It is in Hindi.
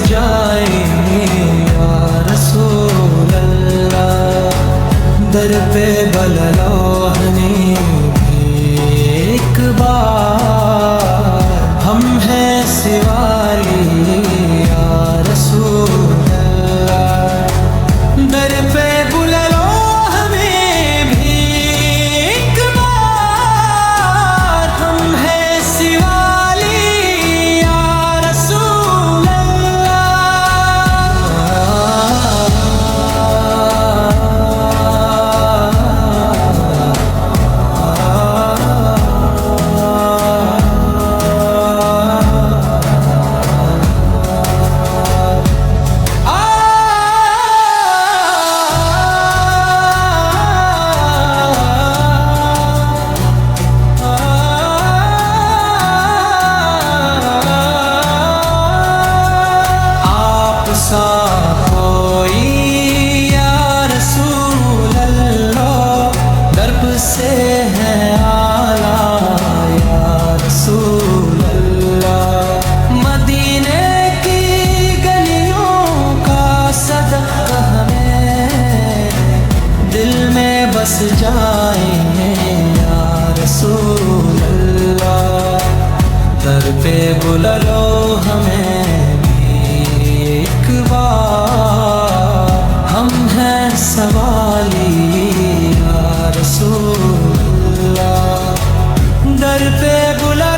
जाए या रसूल अल्लाह। दर पे बुला लो हमें एक बार, हम हैं सिवाली या रसूल अल्लाह। दर पे बुला लो हमें भी एक बार, हम हैं सिवाली या रसूल सा कोई या रसूल अल्लाह, दर्ब से है आला या रसूल अल्लाह। मदीने की गलियों का सदका हमें दिल में बस जाए या रसूल अल्लाह। दर पे बुला लो हमें एक बार, हम हैं सवाली या रसूल अल्लाह। दर पे बुला